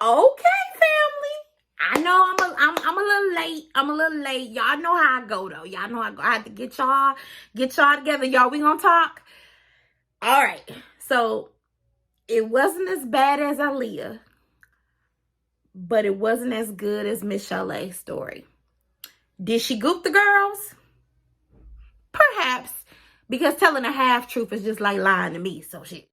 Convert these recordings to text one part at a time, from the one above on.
Okay, family. I know I'm a little late. I'm a little late. Y'all know how I go though. Y'all know how I go. I have to get y'all together. Y'all, we gonna talk. All right. So it wasn't as bad as Aaliyah, but it wasn't as good as Miss Chalet's story. Did she goop the girls? Perhaps, because telling a half truth is just like lying to me. So shit.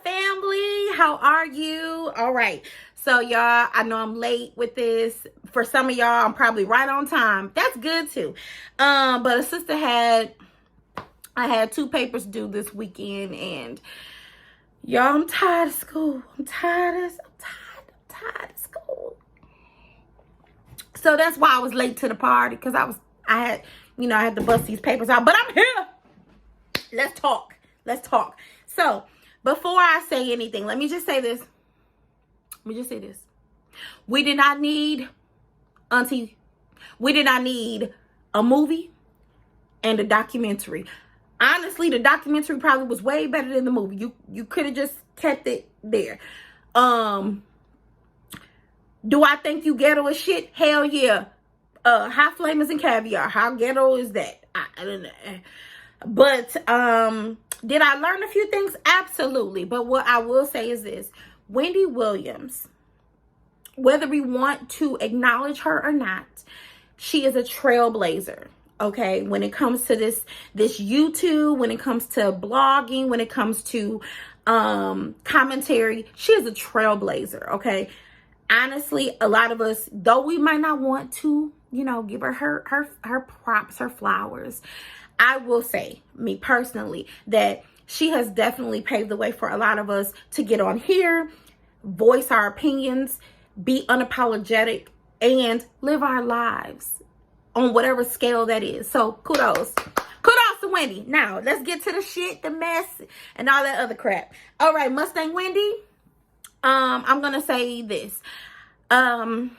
Family, how are you? All right, so y'all, I know I'm late with this. For some of y'all, I'm probably right on time. That's good too. But a sister I had 2 papers due this weekend, and y'all, I'm tired of school. I'm tired of school. So that's why I was late to the party, because I had to bust these papers out. But I'm here. Let's talk. So before I say anything, let me just say this. We did not need, Auntie, we did not need a movie and a documentary. Honestly, the documentary probably was way better than the movie. You could have just kept it there. Do I think you ghetto as shit? Hell yeah. Hot flamers and caviar. How ghetto is that? I don't know. But did I learn a few things? Absolutely. But what I will say is this. Wendy Williams, whether we want to acknowledge her or not, she is a trailblazer. Okay, when it comes to this YouTube, when it comes to blogging, when it comes to commentary, she is a trailblazer. Okay, honestly, a lot of us, though we might not want to, give her props, her flowers, I will say, me personally, that she has definitely paved the way for a lot of us to get on here, voice our opinions, be unapologetic, and live our lives on whatever scale that is. So kudos to Wendy. Now let's get to the shit, the mess, and all that other crap. All right, Mustang Wendy. I'm gonna say this. You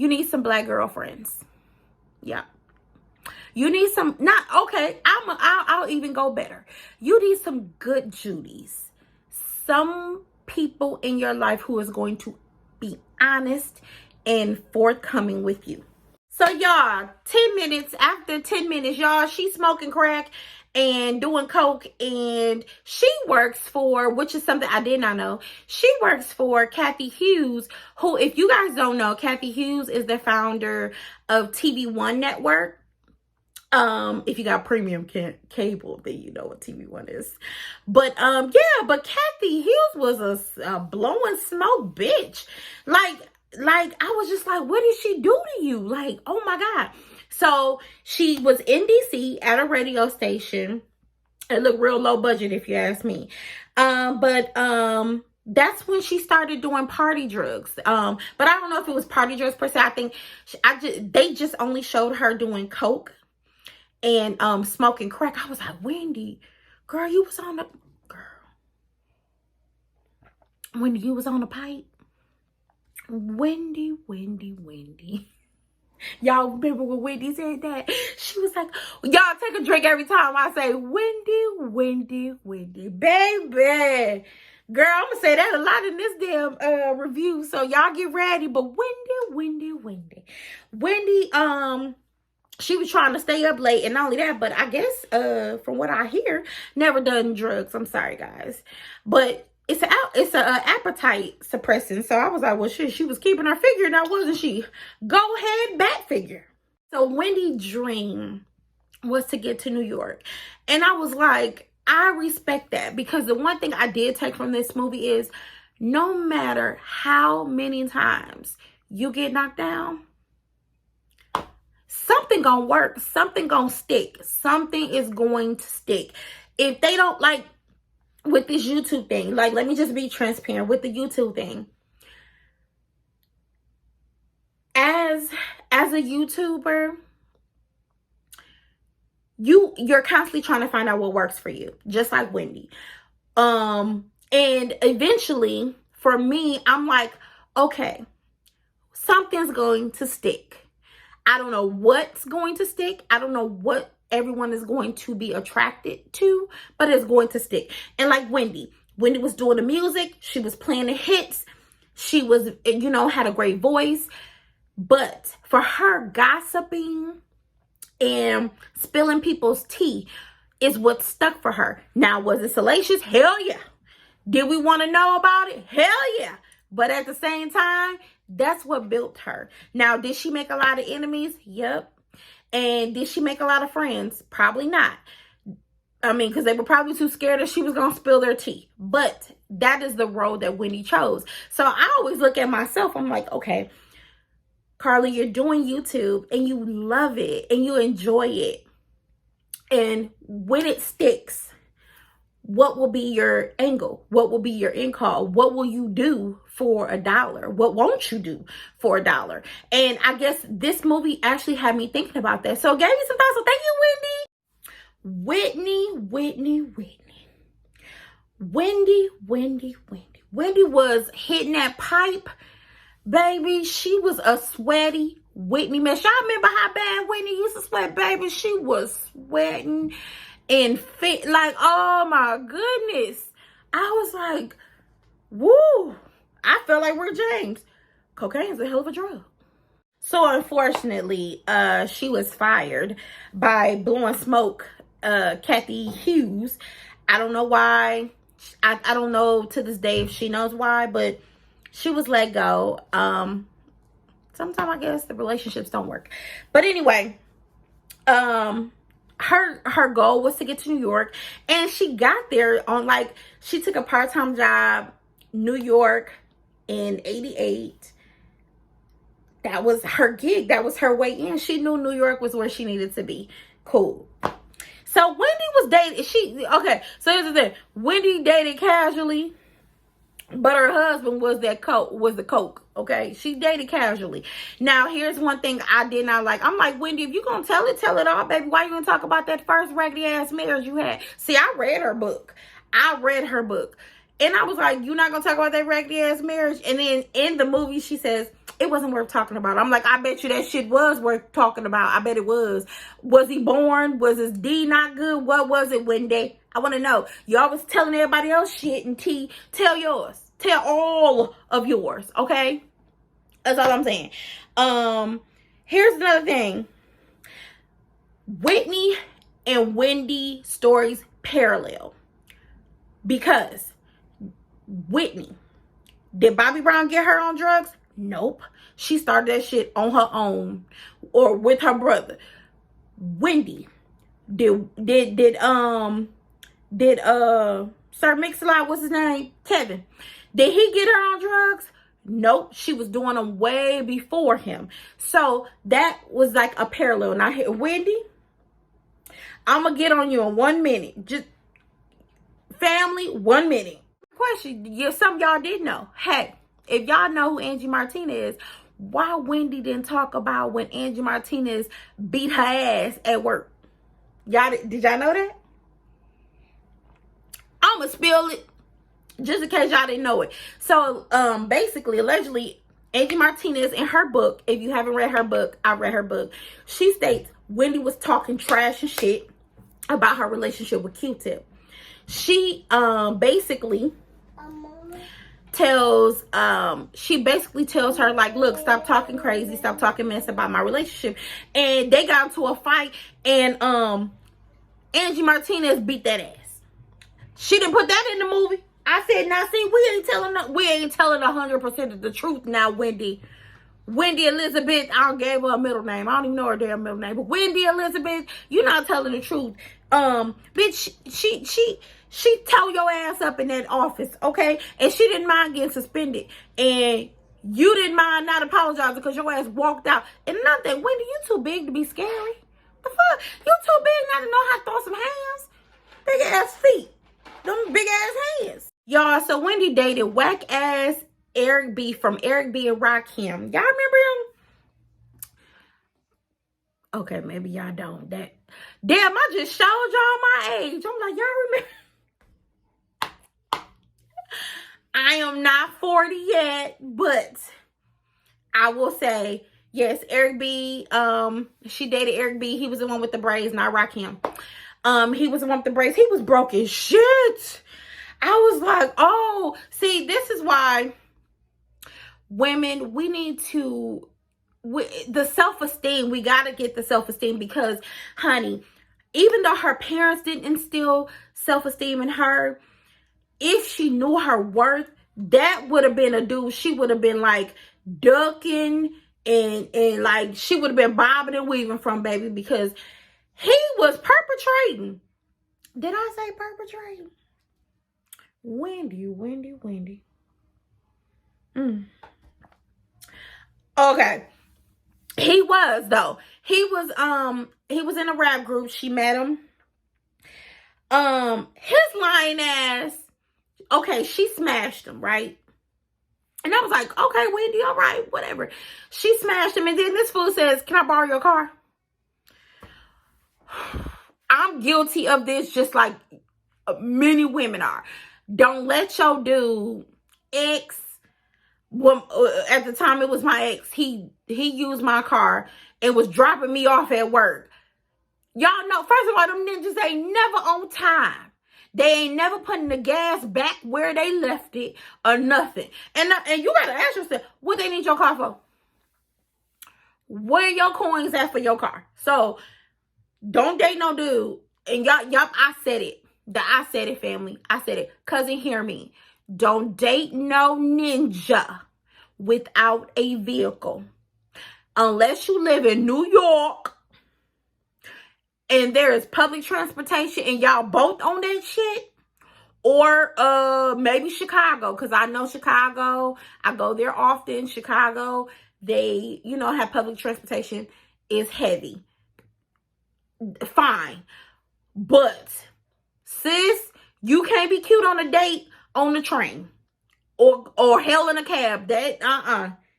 need some black girlfriends. Yeah. You need some, I'll even go better. You need some good Judys. Some people in your life who is going to be honest and forthcoming with you. So y'all, 10 minutes, after 10 minutes, y'all, she's smoking crack and doing coke, and she works for, which is something I did not know, she works for Kathy Hughes, who, if you guys don't know, Kathy Hughes is the founder of TV One Network. If you got premium cable, then you know what TV One is. But but Kathy Hughes was a blowing smoke bitch. Like I was just like, what did she do to you? Like, oh my God. So she was in DC at a radio station. It looked real low budget, if you ask me. But that's when she started doing party drugs. But I don't know if it was party drugs per se. I think they just only showed her doing coke and smoking crack. I was like, Wendy, girl, you was on the Wendy, you was on the pipe. Wendy. Y'all remember when Wendy said that? She was like, y'all take a drink every time I say Wendy, baby. Girl, I'm gonna say that a lot in this damn review. So y'all get ready. But Wendy, she was trying to stay up late, and not only that, but I guess from what I hear, never done drugs. I'm sorry, guys, but it's an appetite suppressant. So I was like, well, shit, she was keeping her figure now, wasn't she? Go ahead, back figure. So Wendy's dream was to get to New York, and I was like, I respect that, because the one thing I did take from this movie is no matter how many times you get knocked down, something gonna work, something gonna stick, something is going to stick. If they don't, like with this YouTube thing, like, let me just be transparent with the YouTube thing. As a YouTuber, you're constantly trying to find out what works for you, just like Wendy. And eventually, for me, I'm like, okay, something's going to stick. I don't know what's going to stick. I don't know what everyone is going to be attracted to, but it's going to stick. And like Wendy was doing the music, she was playing the hits, she was, you know, had a great voice. But for her, gossiping and spilling people's tea is what stuck for her. Now, was it salacious? Hell yeah. Did we want to know about it? Hell yeah. But at the same time, that's what built her. Now, did she make a lot of enemies? Yep. And did she make a lot of friends? Probably not. I mean, because they were probably too scared that she was going to spill their tea. But that is the road that Wendy chose. So I always look at myself. I'm like, okay, Carly, you're doing YouTube and you love it and you enjoy it. And when it sticks, what will be your angle? What will be your end call? What will you do for $1? What won't you do for $1? And I guess this movie actually had me thinking about that. So it gave me some thoughts. So thank you, Wendy. Wendy was hitting that pipe, baby. She was a sweaty Whitney mess. Y'all remember how bad Whitney used to sweat, baby? She was sweating and fit, like, oh my goodness. I was like, woo. I felt like Rick James. Cocaine's a hell of a drug. So unfortunately, she was fired by Blowing Smoke, Kathy Hughes. I don't know why. I don't know to this day if she knows why, but she was let go. Sometimes I guess the relationships don't work. But anyway, her goal was to get to New York, and she got there on, like, she took a part-time job, New York, in 88. That was her gig. That was her way in. She knew New York was where she needed to be. Cool. So Wendy was dating, okay, so here's the thing. Wendy dated casually, but her husband was the coke, okay? She dated casually. Now, here's one thing I did not like. I'm like, Wendy, if you gonna tell it all, baby. Why you gonna talk about that first raggedy-ass marriage you had? See, I read her book. And I was like, you're not gonna talk about that raggedy-ass marriage? And then in the movie, she says, it wasn't worth talking about. I'm like, I bet you that shit was worth talking about. I bet it was. Was he born? Was his D not good? What was it, Wendy? I want to know. You always telling everybody else shit and tea. Tell yours. Tell all of yours, okay? That's all I'm saying. Here's another thing. Whitney and Wendy stories parallel. Because Whitney, did Bobby Brown get her on drugs? Nope. She started that shit on her own or with her brother. Wendy, did Sir Mix-a-Lot, what's his name? Kevin. Did he get her on drugs? Nope. She was doing them way before him. So that was like a parallel. Now here, Wendy, I'm gonna get on you in 1 minute. Just family, 1 minute. Question, some of y'all did know. Hey, if y'all know who Angie Martinez is, why Wendy didn't talk about when Angie Martinez beat her ass at work? Did y'all know that? I'm gonna spill it just in case y'all didn't know it. So basically, allegedly, Angie Martinez in her book, if you haven't read her book, I read her book, she states Wendy was talking trash and shit about her relationship with Q-Tip. She basically tells her, like, look, stop talking crazy, stop talking mess about my relationship. And they got into a fight, and Angie Martinez beat that ass. She didn't put that in the movie. I said, now see, we ain't telling 100% of the truth now, Wendy. Wendy Elizabeth, I gave her a middle name. I don't even know her damn middle name. But Wendy Elizabeth, you're not telling the truth. Bitch, she tore your ass up in that office, okay? And she didn't mind getting suspended. And you didn't mind not apologizing because your ass walked out. And another thing, Wendy, you too big to be scary. The fuck? You too big not to know how to throw some hands. Big ass feet. Them big ass hands. Y'all, so Wendy dated whack ass Eric B from Eric B and Rakim. Y'all remember him? Okay, maybe y'all don't. Damn, I just showed y'all my age. I'm like, y'all remember? I am not 40 yet, but I will say Yes, Eric B. She dated Eric B. He was the one with the braids, not Rakim. He was the one with the braids. He was broke as shit. I was like, oh, see, this is why women, we need to, the self-esteem, we got to get the self-esteem because, honey, even though her parents didn't instill self-esteem in her, if she knew her worth, that would have been a dude she would have been like ducking and like she would have been bobbing and weaving from, baby, because he was perpetrating. Did I say perpetrating? Wendy. Okay. He was, though. He was in a rap group. She met him. His lying ass, okay, she smashed him, right? And I was like, okay, Wendy, all right, whatever. She smashed him, and then this fool says, can I borrow your car? I'm guilty of this just like many women are. Don't let your dude, ex, well, at the time it was my ex, he used my car and was dropping me off at work. Y'all know, first of all, them ninjas ain't never on time. They ain't never putting the gas back where they left it or nothing. And you gotta ask yourself, what they need your car for? Where your coins at for your car? So don't date no dude. And y'all, I said it. I said it, family. I said it. Cousin, hear me. Don't date no ninja without a vehicle. Unless you live in New York and there is public transportation and y'all both on that shit. Or maybe Chicago, because I know Chicago. I go there often. Chicago, they, have public transportation is heavy. Fine. But, sis, you can't be cute on a date on the train. Or hell in a cab. That,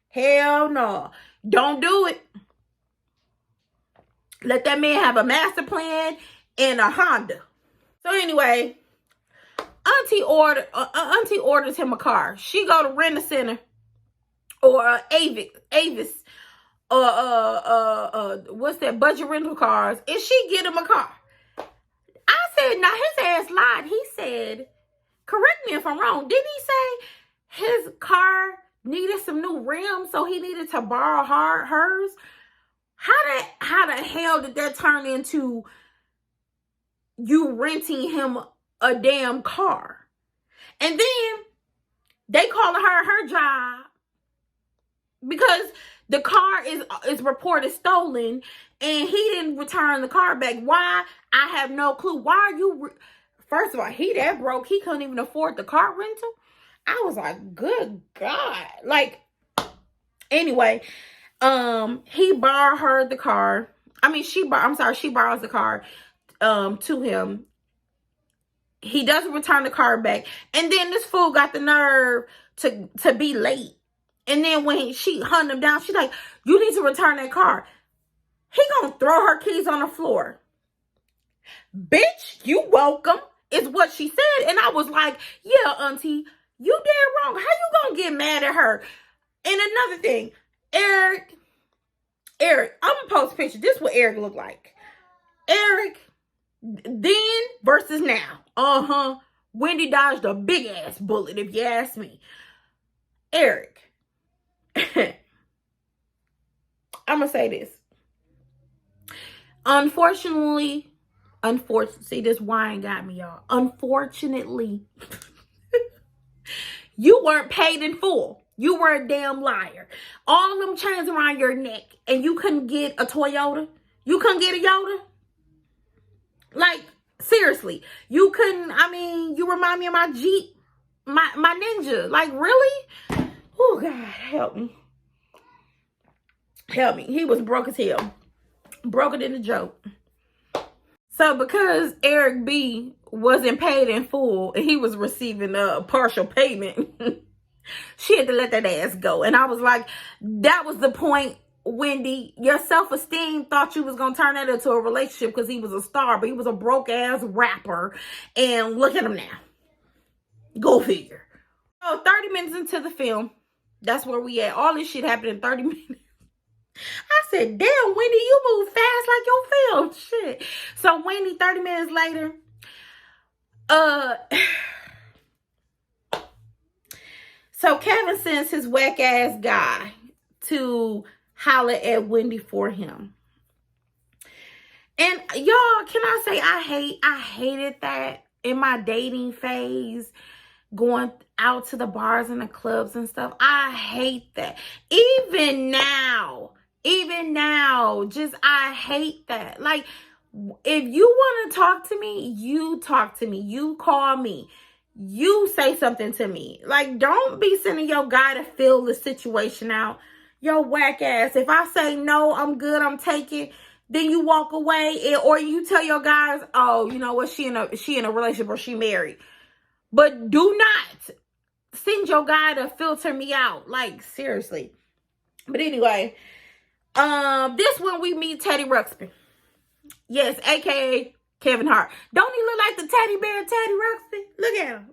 hell no. Don't do it. Let that man have a master plan and a Honda. So anyway, Auntie orders him a car. She go to Rent-A-Center or Avis what's that, budget rental cars, and she get him a car. I said, now his ass lied. He said, correct me if I'm wrong, didn't he say his car needed some new rims, so he needed to borrow hers? How the hell did that turn into you renting him a damn car? And then they calling her job because the car is reported stolen and he didn't return the car back. Why? I have no clue. Why are you? First of all, he that broke. He couldn't even afford the car rental. I was like, good God. Like, anyway, he borrowed her the car. I mean, she borrows the car to him. He doesn't return the car back. And then this fool got the nerve to be late. And then when she hunt him down, she's like, you need to return that car. He gonna throw her keys on the floor. Bitch, you welcome, is what she said. And I was like, yeah, auntie, you dead wrong. How you gonna get mad at her? And another thing, Eric, I'm gonna post a picture. This is what Eric looked like. Eric, then versus now. Wendy dodged a big ass bullet, if you ask me. Eric, I'm gonna say this. Unfortunately, see, this wine got me, y'all. Unfortunately, you weren't paid in full. You were a damn liar. All of them chains around your neck, and you couldn't get a Toyota. You couldn't get a Yoda. Like, seriously, you couldn't. I mean, you remind me of my Jeep, my Ninja. Like, really? Oh, God, help me. Help me. He was broke as hell. Broke it in a joke. So, because Eric B wasn't paid in full and he was receiving a partial payment, she had to let that ass go. And I was like, that was the point, Wendy. Your self-esteem thought you was going to turn that into a relationship because he was a star, but he was a broke-ass rapper. And look at him now. Go figure. So, 30 minutes into the film, that's where we at. All this shit happened in 30 minutes. I said, damn, Wendy, you move fast like your film. Shit. So Wendy, 30 minutes later, so Kevin sends his whack ass guy to holler at Wendy for him. And y'all, can I say I hated that in my dating phase, going out to the bars and the clubs and stuff. I hate that. Even now, just I hate that. Like, if you want to talk to me, you talk to me. You call me. You say something to me. Like, don't be sending your guy to fill the situation out. Yo, whack ass. If I say no, I'm good, I'm taking, then you walk away, or you tell your guys, oh, you know what, she in a relationship or she married. But do not send your guy to filter me out. Like, seriously. But anyway, this one we meet Teddy Ruxpin. Yes, aka Kevin Hart. Don't he look like the teddy bear Teddy Ruxpin? Look at him.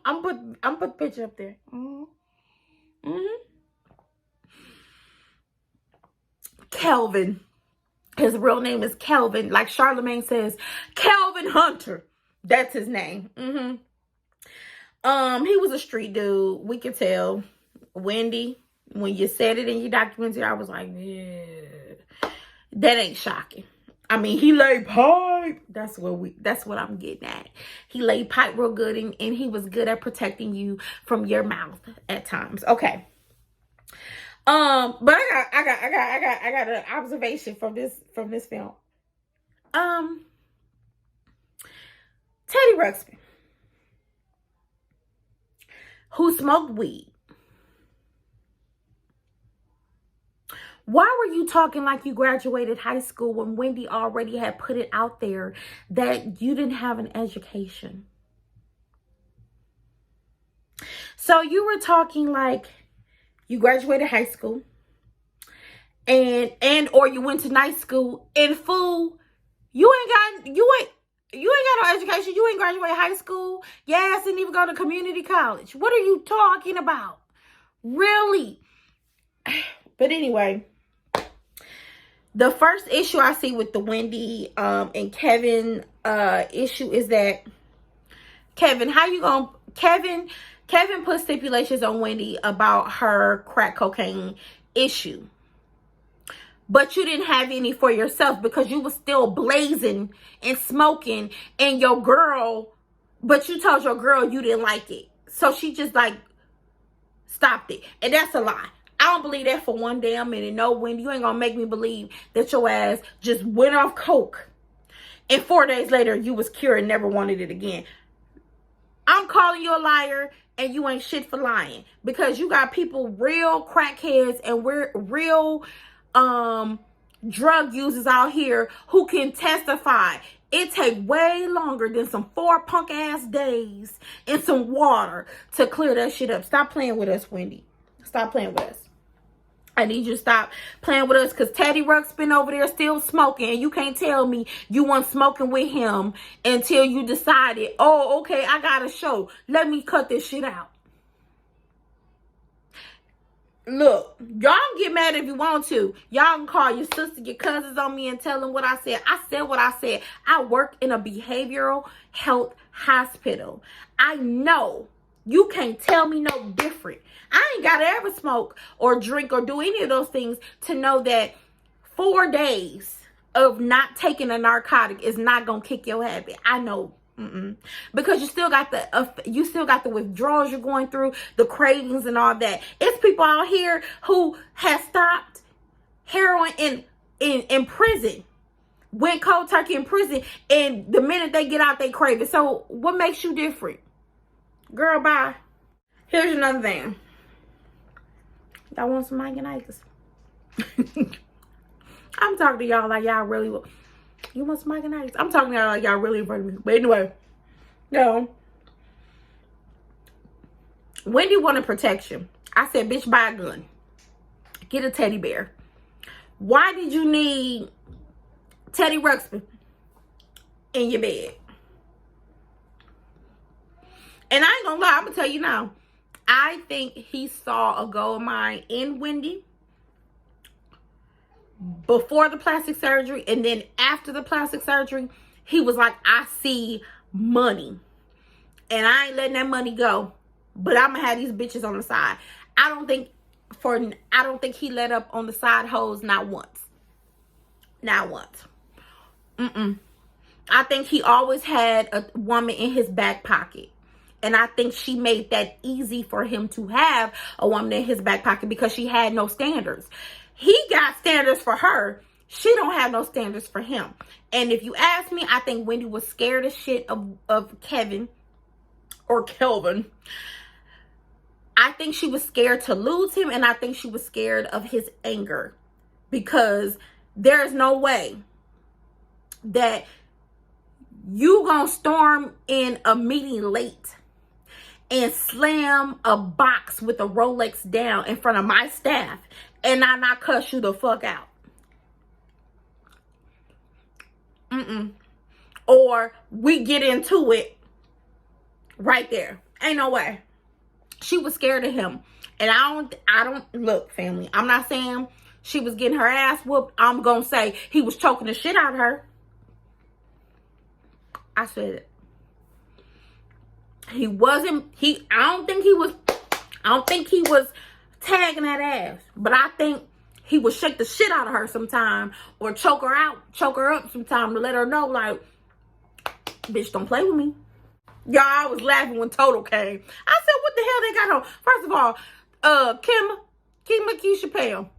I'm put the picture up there. Kelvin. His real name is Kelvin. Like Charlemagne says, Kelvin Hunter. That's his name. He was a street dude. We could tell. Wendy, when you said it in your documentary, I was like, yeah, that ain't shocking. I mean, he laid pipe. That's what I'm getting at. He laid pipe real good, and he was good at protecting you from your mouth at times. Okay. But I got an observation from this film. Teddy Ruxpin, who smoked weed. Why were you talking like you graduated high school when Wendy already had put it out there that you didn't have an education? So you were talking like you graduated high school and or you went to night school, and fool, you ain't got no education. You ain't graduated high school. Yes, didn't even go to community college. What are you talking about? Really? But anyway, the first issue I see with the Wendy and Kevin issue is that Kevin put stipulations on Wendy about her crack cocaine issue. But you didn't have any for yourself because you was still blazing and smoking, and your girl, but you told your girl you didn't like it. So she just like stopped it. And that's a lie. I don't believe that for one damn minute. No, Wendy, you ain't gonna make me believe that your ass just went off coke and 4 days later you was cured and never wanted it again. I'm calling you a liar, and you ain't shit for lying, because you got people, real crackheads and we're real drug users out here who can testify. It take way longer than some 4 punk ass days and some water to clear that shit up. Stop playing with us, Wendy. Stop playing with us. I need you to stop playing with us, because Teddy Ruxpin over there still smoking, and you can't tell me you weren't smoking with him until you decided, oh, okay, I got a show. Let me cut this shit out. Look, y'all can get mad if you want to. Y'all can call your sister, your cousins on me and tell them what I said. I said what I said. I work in a behavioral health hospital. I know. You can't tell me no different. I ain't got to ever smoke or drink or do any of those things to know that 4 days of not taking a narcotic is not going to kick your habit. I know. Because you still got the withdrawals you're going through, the cravings and all that. It's people out here who have stopped heroin in prison, went cold turkey in prison, and the minute they get out, they crave it. So what makes you different? Girl, bye. Here's another thing. Y'all want some Mike and Ike's? I'm talking to y'all like y'all really will. You want some Mike and Ike's? I'm talking to y'all like y'all really in front of me. But anyway, no. Wendy wanted protection. I said, bitch, buy a gun. Get a teddy bear. Why did you need Teddy Ruxpin in your bed? And I ain't gonna lie, I'm gonna tell you now. I think he saw a gold mine in Wendy. before the plastic surgery, and then after the plastic surgery, he was like, I see money and I ain't letting that money go, but I'm gonna have these bitches on the side. I don't think he let up on the side hoes, not once. Not once. I think he always had a woman in his back pocket. And I think she made that easy for him to have a woman in his back pocket because she had no standards. He got standards for her. She don't have no standards for him. And if you ask me, I think Wendy was scared as shit of Kevin or Kelvin. I think she was scared to lose him, and I think she was scared of his anger, because there's no way that you gonna storm in a meeting late and slam a box with a Rolex down in front of my staff and I not cuss you the fuck out. Or we get into it right there. Ain't no way. She was scared of him. And I don't look, family, I'm not saying she was getting her ass whooped. I'm gonna say he was choking the shit out of her. I said it. I don't think he was tagging that ass. But I think he would shake the shit out of her sometime, or choke her up sometime to let her know, like, bitch, don't play with me. Y'all, I was laughing when Total came. I said, what the hell they got on? First of all, Kim Lakeisha Pam.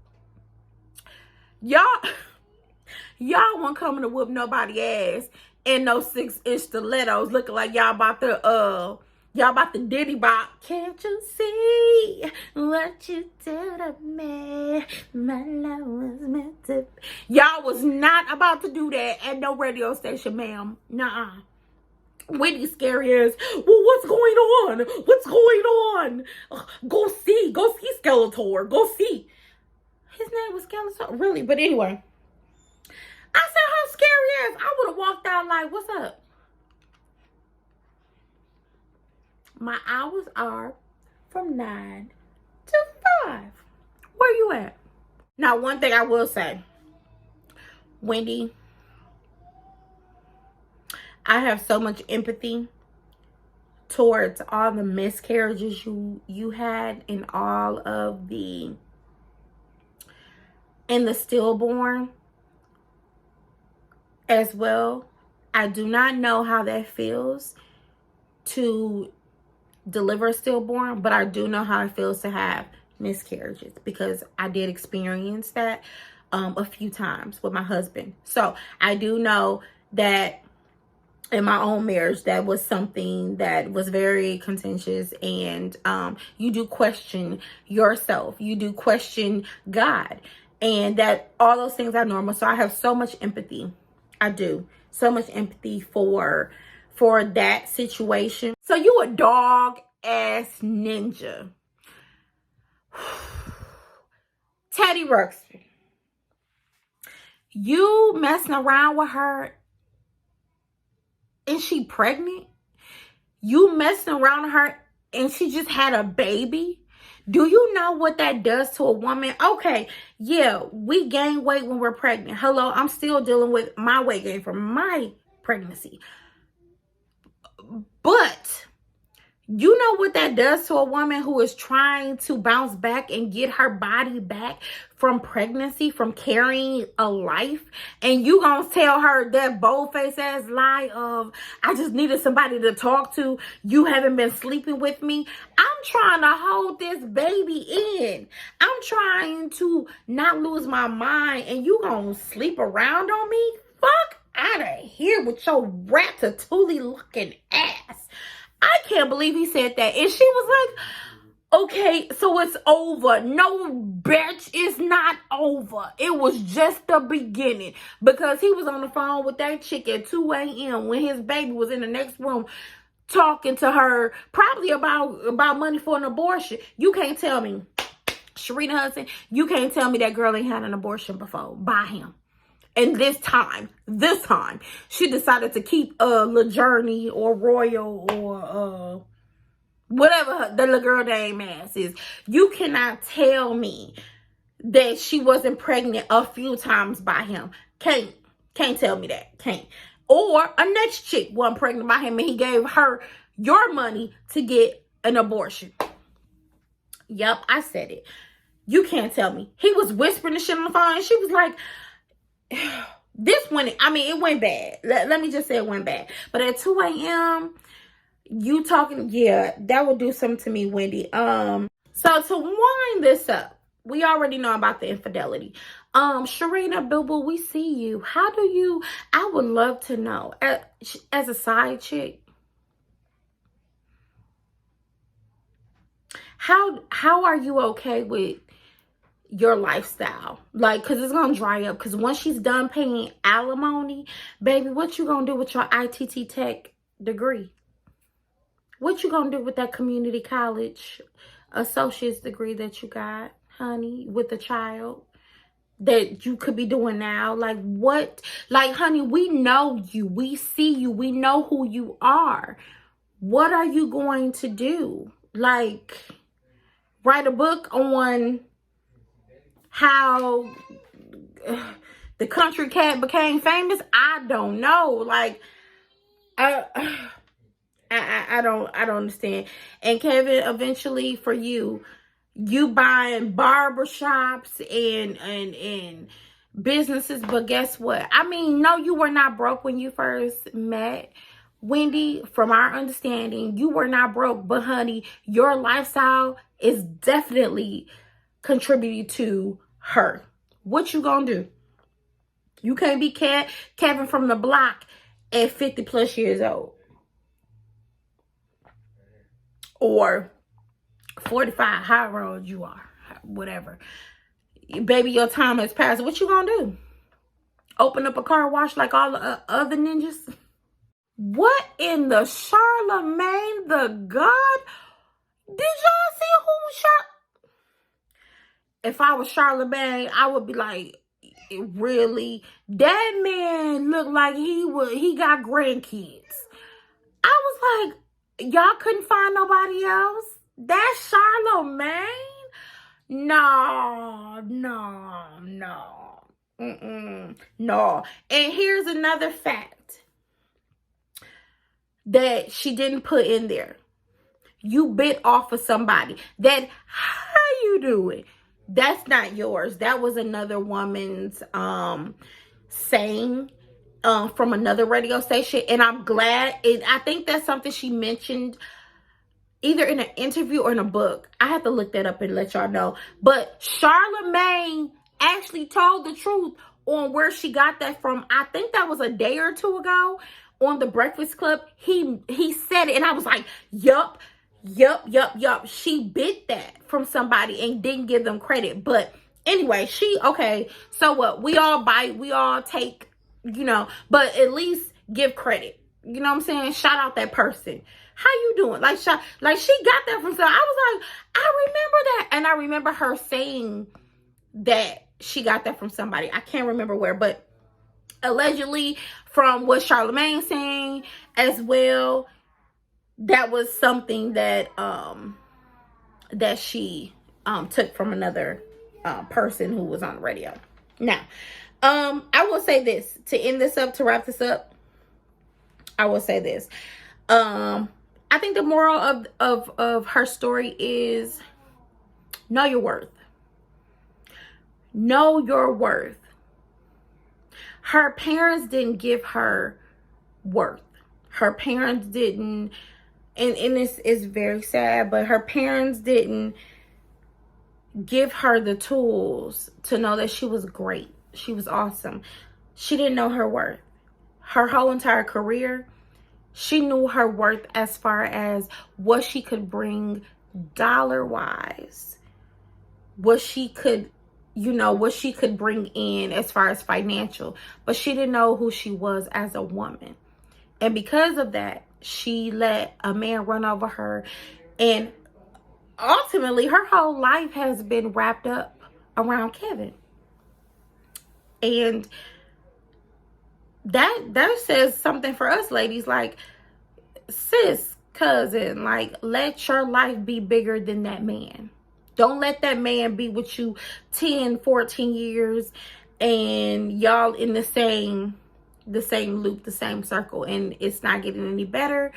Y'all weren't coming to whoop nobody ass in no 6-inch stilettos, looking like y'all about the Diddy bop. Can't you see what you do to me? My love was meant to. Y'all was not about to do that at no radio station, ma'am. Nuh-uh. Wendy's scary as, well, what's going on? What's going on? Go see Skeletor. Go see. His name was Skeletor, really? But anyway, I said, how scary ass. I would have walked out like, what's up? My hours are from 9 to 5. Where you at? Now, one thing I will say, Wendy, I have so much empathy towards all the miscarriages you had and all of the stillborn as well. I do not know how that feels to deliver a stillborn, but I do know how it feels to have miscarriages, because I did experience that a few times with my husband. So I do know that in my own marriage, that was something that was very contentious, and you do question yourself, you do question God, and that all those things are normal. So I have so much empathy. I do so much empathy for that situation. So you a dog ass ninja. Teddy Ruxpin, you messing around with her and she pregnant? You messing around with her and she just had a baby? Do you know what that does to a woman? Okay, yeah, we gain weight when we're pregnant. Hello, I'm still dealing with my weight gain from my pregnancy. But you know what that does to a woman who is trying to bounce back and get her body back from pregnancy, from carrying a life, and you gonna tell her that bold-faced ass lie of, I just needed somebody to talk to, you haven't been sleeping with me. I'm trying to hold this baby in. I'm trying to not lose my mind, and you gonna sleep around on me? Fuck out of here with your ratatouille looking ass. I can't believe he said that. And she was like, okay, so it's over. No, bitch, it's not over. It was just the beginning. Because he was on the phone with that chick at 2 a.m. when his baby was in the next room talking to her probably about money for an abortion. You can't tell me, Sharita Hudson, you can't tell me that girl ain't had an abortion before by him. And this time, she decided to keep LaJourney or Royal or whatever the little girl name ass is. You cannot tell me that she wasn't pregnant a few times by him. Can't tell me that. Can't. Or a next chick wasn't pregnant by him and he gave her your money to get an abortion. Yep, I said it. You can't tell me. He was whispering the shit on the phone and she was like, this went, I mean, it went bad. Let me just say it went bad. But at 2 a.m., you talking, yeah, that would do something to me, Wendy. So to wind this up, we already know about the infidelity. Sharina, Boo Boo, we see you. How do you, I would love to know, as a side chick, how are you okay with your lifestyle? Like, because it's going to dry up. Because once she's done paying alimony, baby, what you going to do with your ITT Tech degree? What you going to do with that community college associate's degree that you got, honey, with the child that you could be doing now? Like, what? Like, honey, we know you. We see you. We know who you are. What are you going to do? Like, write a book on how the country cat became famous? I don't know. Like, I don't understand. And Kevin, eventually for you buying barbershops and businesses, but guess what? I mean, no, you were not broke when you first met Wendy. From our understanding, you were not broke, but honey, your lifestyle is definitely contributing to her. What you gonna do? You can't be Kevin from the block at 50 plus years old. Or 45, however old you are, whatever. Baby, your time has passed. What you gonna do? Open up a car wash like all the other ninjas? What in the Charlemagne the God? Did y'all see who if I was Charlemagne, I would be like, really? That man looked like he got grandkids. I was like, y'all couldn't find nobody else? That's Charlemagne? No. No. And here's another fact that she didn't put in there. You bit off of somebody. That, how you doing? That's not yours. That was another woman's saying from another radio station. And I'm glad. I think that's something she mentioned either in an interview or in a book. I have to look that up and let y'all know. But Charlemagne actually told the truth on where she got that from. I think that was a day or two ago on the Breakfast Club. He said it and I was like, yup. She bit that from somebody and didn't give them credit. But anyway, okay. So what? We all bite. We all take, but at least give credit. You know what I'm saying? Shout out that person. How you doing? Like she got that from somebody. I was like, I remember that. And I remember her saying that she got that from somebody. I can't remember where, but allegedly from what Charlemagne saying as well, that was something that that she took from another person who was on the radio. Now, I will say this to end this up, to wrap this up. I will say this. I think the moral of her story is know your worth. Know your worth. Her parents didn't give her worth. Her parents didn't, and this is very sad, but her parents didn't give her the tools to know that she was great. She was awesome. She didn't know her worth. Her whole entire career, she knew her worth as far as what she could bring dollar-wise. What she could, what she could bring in as far as financial. But she didn't know who she was as a woman. And because of that, she let a man run over her. And ultimately, her whole life has been wrapped up around Kevin. And that says something for us ladies. Like, sis, cousin, like, let your life be bigger than that man. Don't let that man be with you 10, 14 years and y'all in the same loop, the same circle, and it's not getting any better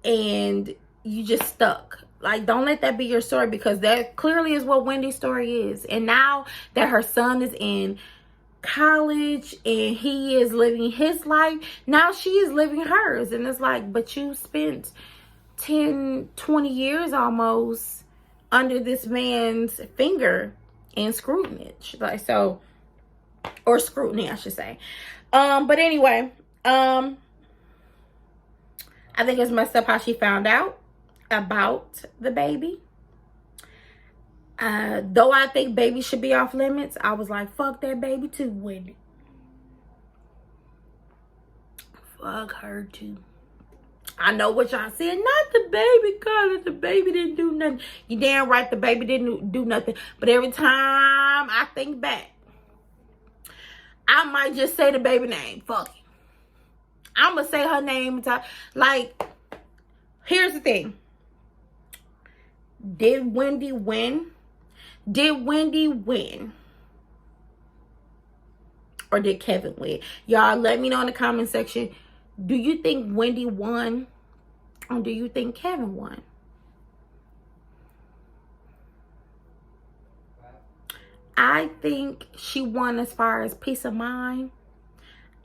and you just stuck. Like, don't let that be your story, because that clearly is what Wendy's story is. And now that her son is in college and he is living his life, now she is living hers. And it's like, but you spent 10, 20 years almost under this man's finger and scrutiny. Like, so, or scrutiny, I should say. But anyway, I think it's messed up how she found out about the baby. Though I think baby should be off limits, I was like, fuck that baby too, Wendy. Fuck her too. I know what y'all said. Not the baby, Carla. The baby didn't do nothing. You damn right the baby didn't do nothing. But every time I think back, I might just say the baby name. Fuck it. I'm going to say her name. Like, here's the thing. Did Wendy win? Did Wendy win? Or did Kevin win? Y'all let me know in the comment section. Do you think Wendy won? Or do you think Kevin won? I think she won as far as peace of mind.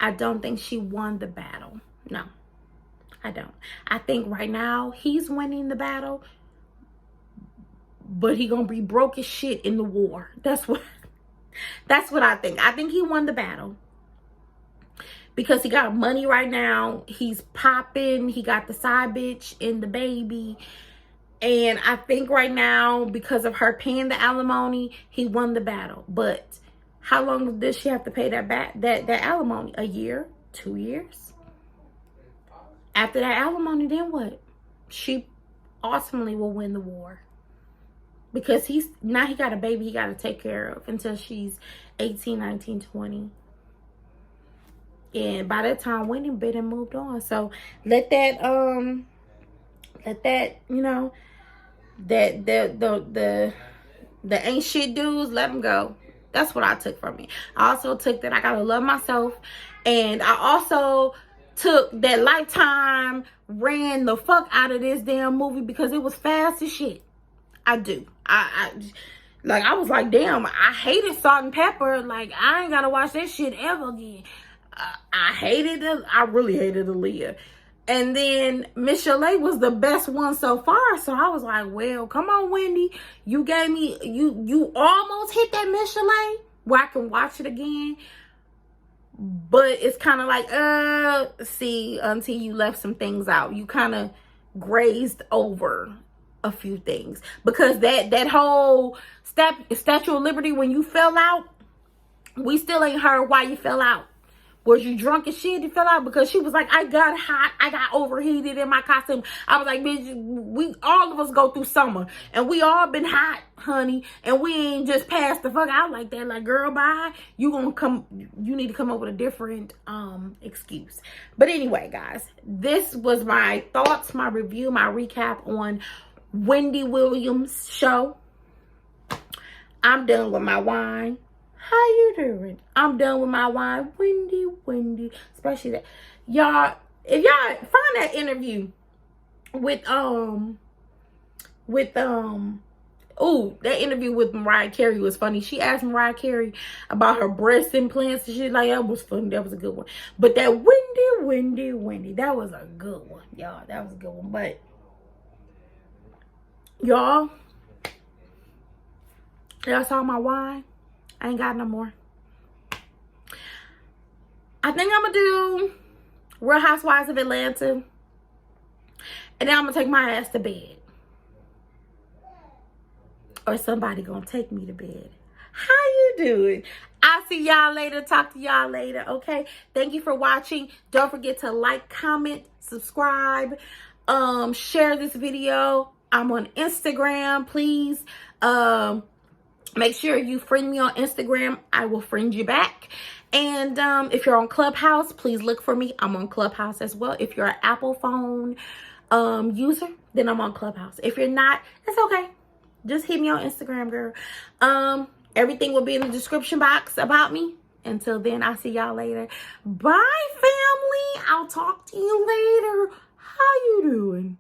I don't think she won the battle. No, I don't. I think right now he's winning the battle, but he gonna be broke as shit in the war. That's what I think. I think he won the battle because he got money right now. He's popping. He got the side bitch and the baby. And I think right now, because of her paying the alimony, he won the battle. But how long does she have to pay that alimony? A year? 2 years? After that alimony, then what? She ultimately will win the war. Because he got a baby he got to take care of until she's 18, 19, 20. And by that time, Wendy been and moved on. So let that, you know, that the ain't shit dudes, let them go. That's what I took from it. I also took that I gotta love myself. And I also took that Lifetime ran the fuck out of this damn movie because it was fast as shit. I do. I was like, damn, I hated Salt and Pepper. Like, I ain't gotta watch that shit ever again. I really hated Aaliyah. And then Miss Chalet was the best one so far. So I was like, well, come on, Wendy. You gave me, you almost hit that Miss Chalet where I can watch it again. But it's kind of like, see, until you left some things out. You kind of grazed over a few things. Because that whole Statue of Liberty, when you fell out, we still ain't heard why you fell out. Was you drunk as shit? You fell out? Because she was like, I got hot. I got overheated in my costume. I was like, bitch, all of us go through summer. And we all been hot, honey. And we ain't just passed the fuck out like that. Like, girl, bye. You need to come up with a different excuse. But anyway, guys, this was my thoughts, my review, my recap on Wendy Williams' show. I'm done with my wine. How you doing? I'm done with my wine. Wendy. Especially that. Y'all, if y'all find that interview with that interview with Mariah Carey was funny. She asked Mariah Carey about her breast implants and shit. Like, that was funny. That was a good one. But that Wendy, that was a good one. Y'all, that was a good one. But y'all saw my wine. I ain't got no more. I think I'm going to do Real Housewives of Atlanta. And then I'm going to take my ass to bed. Or somebody going to take me to bed. How you doing? I'll see y'all later. Talk to y'all later. Okay? Thank you for watching. Don't forget to like, comment, subscribe. Share this video. I'm on Instagram. Please. Make sure you friend me on Instagram. I will friend you back. And if you're on Clubhouse, please look for me. I'm on Clubhouse as well. If you're an Apple phone user, then I'm on Clubhouse. If you're not, it's okay. just hit me on Instagram, girl. Everything will be in the description box about me. Until then, I'll see y'all later. Bye, family. I'll talk to you later. How you doing?